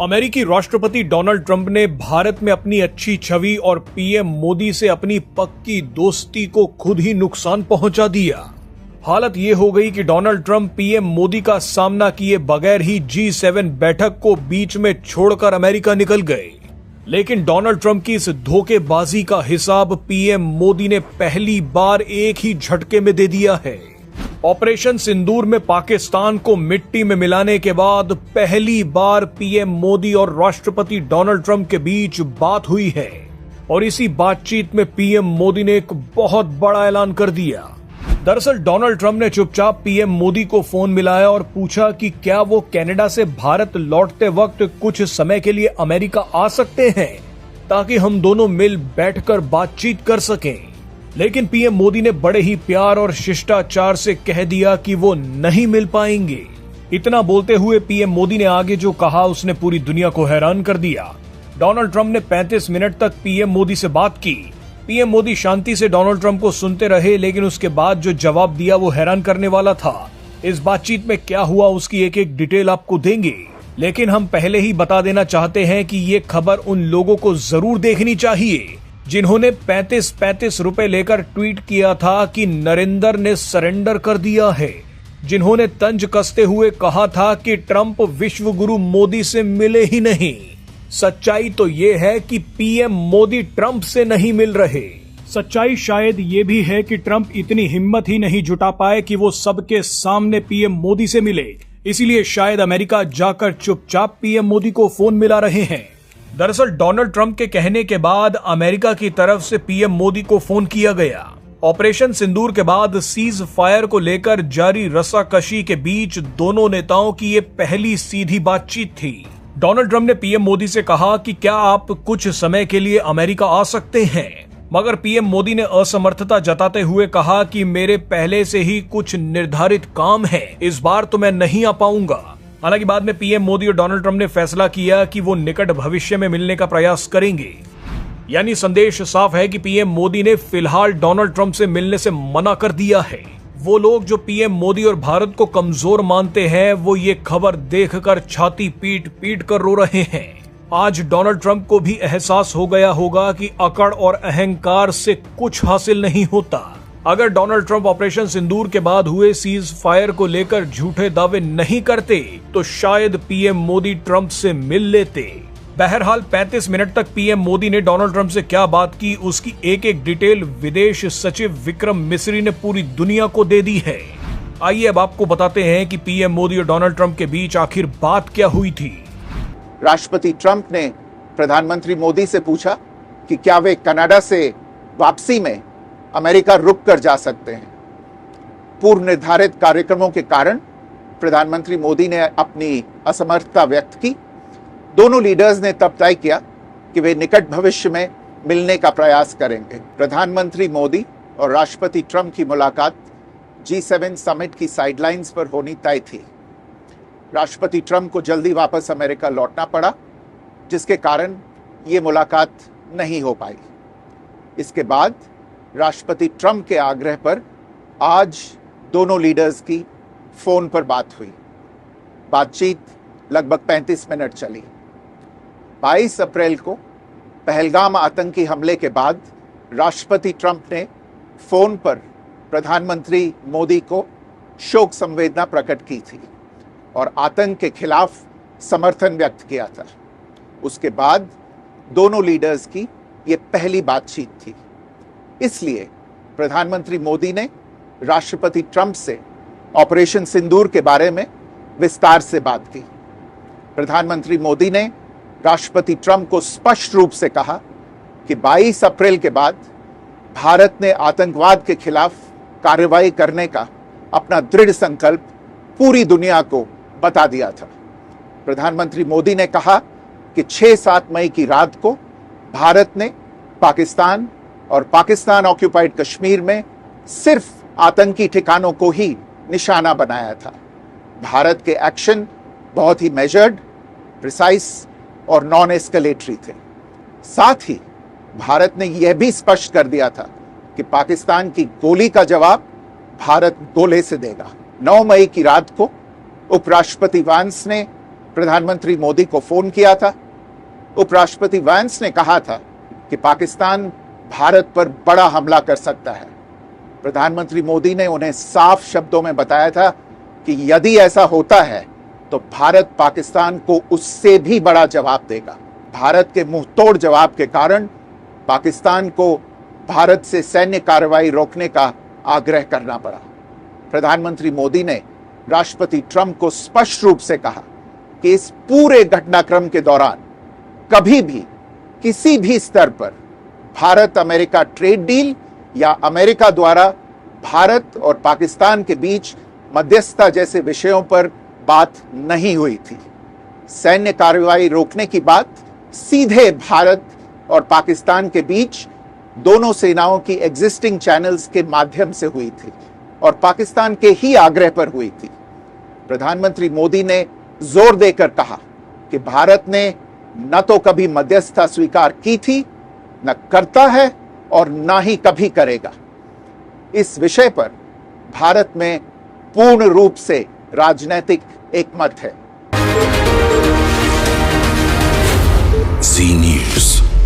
अमेरिकी राष्ट्रपति Donald Trump ने भारत में अपनी अच्छी छवि और पीएम मोदी से अपनी पक्की दोस्ती को खुद ही नुकसान पहुंचा दिया। हालत ये हो गई कि डोनाल्ड ट्रंप पीएम मोदी का सामना किए बगैर ही G7 बैठक को बीच में छोड़कर अमेरिका निकल गए। लेकिन डोनाल्ड ट्रंप की इस धोखेबाजी का हिसाब पीएम मोदी ने पहली बार एक ही झटके में दे दिया है। ऑपरेशन सिंदूर में पाकिस्तान को मिट्टी में मिलाने के बाद पहली बार पीएम मोदी और राष्ट्रपति डोनाल्ड ट्रंप के बीच बात हुई है और इसी बातचीत में पीएम मोदी ने एक बहुत बड़ा ऐलान कर दिया। दरअसल डोनाल्ड ट्रंप ने चुपचाप पीएम मोदी को फोन मिलाया और पूछा कि क्या वो कनाडा से भारत लौटते वक्त कुछ समय के लिए अमेरिका आ सकते हैं ताकि हम दोनों मिल बैठकर बातचीत कर सकें। लेकिन पीएम मोदी ने बड़े ही प्यार और शिष्टाचार से कह दिया कि वो नहीं मिल पाएंगे। इतना बोलते हुए पीएम मोदी ने आगे जो कहा उसने पूरी दुनिया को हैरान कर दिया। डोनाल्ड ट्रंप ने 35 मिनट तक पीएम मोदी से बात की। पीएम मोदी शांति से डोनाल्ड ट्रंप को सुनते रहे, लेकिन उसके बाद जो जवाब दिया वो हैरान करने वाला था। इस बातचीत में क्या हुआ उसकी एक एक डिटेल आपको देंगे, लेकिन हम पहले ही बता देना चाहते हैं कि ये खबर उन लोगों को जरूर देखनी चाहिए जिन्होंने 35 रुपए लेकर ट्वीट किया था कि नरेंद्र ने सरेंडर कर दिया है, जिन्होंने तंज कसते हुए कहा था कि ट्रंप विश्व गुरु मोदी से मिले ही नहीं। सच्चाई तो ये है कि पीएम मोदी ट्रंप से नहीं मिल रहे। सच्चाई शायद ये भी है कि ट्रंप इतनी हिम्मत ही नहीं जुटा पाए कि वो सबके सामने पीएम मोदी से मिले, इसीलिए शायद अमेरिका जाकर चुपचाप पीएम मोदी को फोन मिला रहे हैं। दरअसल डोनाल्ड ट्रंप के कहने के बाद अमेरिका की तरफ से पीएम मोदी को फोन किया गया। ऑपरेशन सिंदूर के बाद सीज फायर को लेकर जारी रस्साकशी के बीच दोनों नेताओं की ये पहली सीधी बातचीत थी। डोनाल्ड ट्रंप ने पीएम मोदी से कहा कि क्या आप कुछ समय के लिए अमेरिका आ सकते हैं, मगर पीएम मोदी ने असमर्थता जताते हुए कहा कि मेरे पहले से ही कुछ निर्धारित काम है, इस बार तो मैं नहीं आ पाऊंगा। हालांकि बाद में पीएम मोदी और डोनाल्ड ट्रंप ने फैसला किया कि वो निकट भविष्य में मिलने का प्रयास करेंगे। यानी संदेश साफ है कि पीएम मोदी ने फिलहाल डोनाल्ड ट्रंप से मिलने से मना कर दिया है। वो लोग जो पीएम मोदी और भारत को कमजोर मानते हैं वो ये खबर देखकर छाती पीट पीट कर रो रहे हैं। आज डोनाल्ड ट्रंप को भी एहसास हो गया होगा कि अकड़ और अहंकार से कुछ हासिल नहीं होता। अगर डोनाल्ड ट्रंप ऑपरेशन सिंदूर के बाद हुए सीज फायर को लेकर झूठे दावे नहीं करते तो शायद पीएम मोदी ट्रंप से मिल लेते। बहरहाल 35 मिनट तक पीएम मोदी ने डोनाल्ड ट्रंप से क्या बात की उसकी एक एक डिटेल विदेश सचिव विक्रम मिस्री ने पूरी दुनिया को दे दी है। आइए अब आपको बताते हैं कि पीएम मोदी और डोनाल्ड ट्रंप के बीच आखिर बात क्या हुई थी। राष्ट्रपति ट्रंप ने प्रधानमंत्री मोदी से पूछा कि क्या वे कनाडा से वापसी में अमेरिका रुक कर जा सकते हैं। पूर्व निर्धारित कार्यक्रमों के कारण प्रधानमंत्री मोदी ने अपनी असमर्थता व्यक्त की। दोनों लीडर्स ने तब तय किया कि वे निकट भविष्य में मिलने का प्रयास करेंगे। प्रधानमंत्री मोदी और राष्ट्रपति ट्रंप की मुलाकात G7 समिट की साइडलाइंस पर होनी तय थी। राष्ट्रपति ट्रंप को जल्दी वापस अमेरिका लौटना पड़ा, जिसके कारण ये मुलाकात नहीं हो पाई। इसके बाद राष्ट्रपति ट्रंप के आग्रह पर आज दोनों लीडर्स की फोन पर बात हुई। बातचीत लगभग 35 मिनट चली। 22 अप्रैल को पहलगाम आतंकी हमले के बाद राष्ट्रपति ट्रंप ने फोन पर प्रधानमंत्री मोदी को शोक संवेदना प्रकट की थी और आतंक के खिलाफ समर्थन व्यक्त किया था। उसके बाद दोनों लीडर्स की ये पहली बातचीत थी। इसलिए प्रधानमंत्री मोदी ने राष्ट्रपति ट्रंप से ऑपरेशन सिंदूर के बारे में विस्तार से बात की। प्रधानमंत्री मोदी ने राष्ट्रपति ट्रंप को स्पष्ट रूप से कहा कि 22 अप्रैल के बाद भारत ने आतंकवाद के खिलाफ कार्रवाई करने का अपना दृढ़ संकल्प पूरी दुनिया को बता दिया था। प्रधानमंत्री मोदी ने कहा कि 6-7 मई की रात को भारत ने पाकिस्तान और पाकिस्तान ऑक्यूपाइड कश्मीर में सिर्फ आतंकी ठिकानों को ही निशाना बनाया था। भारत के एक्शन बहुत ही मेजर्ड, प्रिसाइस और नॉन एस्केलेटरी थे। साथ ही भारत ने यह भी स्पष्ट कर दिया था कि पाकिस्तान की गोली का जवाब भारत गोले से देगा। 9 मई की रात को उपराष्ट्रपति वांस ने प्रधानमंत्री मोदी को फोन किया था। उपराष्ट्रपति वैंस ने कहा था कि पाकिस्तान भारत पर बड़ा हमला कर सकता है। प्रधानमंत्री मोदी ने उन्हें साफ शब्दों में बताया था कि यदि ऐसा होता है तो भारत पाकिस्तान को उससे भी बड़ा जवाब देगा। भारत के मुंहतोड़ जवाब के कारण पाकिस्तान को भारत से सैन्य कार्रवाई रोकने का आग्रह करना पड़ा। प्रधानमंत्री मोदी ने राष्ट्रपति ट्रंप को स्पष्ट रूप से कहा कि इस पूरे घटनाक्रम के दौरान कभी भी किसी भी स्तर पर भारत अमेरिका ट्रेड डील या अमेरिका द्वारा भारत और पाकिस्तान के बीच मध्यस्थता जैसे विषयों पर बात नहीं हुई थी। सैन्य कार्रवाई रोकने की बात सीधे भारत और पाकिस्तान के बीच दोनों सेनाओं की एग्जिस्टिंग चैनल्स के माध्यम से हुई थी और पाकिस्तान के ही आग्रह पर हुई थी। प्रधानमंत्री मोदी ने जोर देकर कहा कि भारत ने न तो कभी मध्यस्थता स्वीकार की थी, न करता है और न ही कभी करेगा। इस विषय पर भारत में पूर्ण रूप से राजनीतिक एकमत है। जी न्यूज़।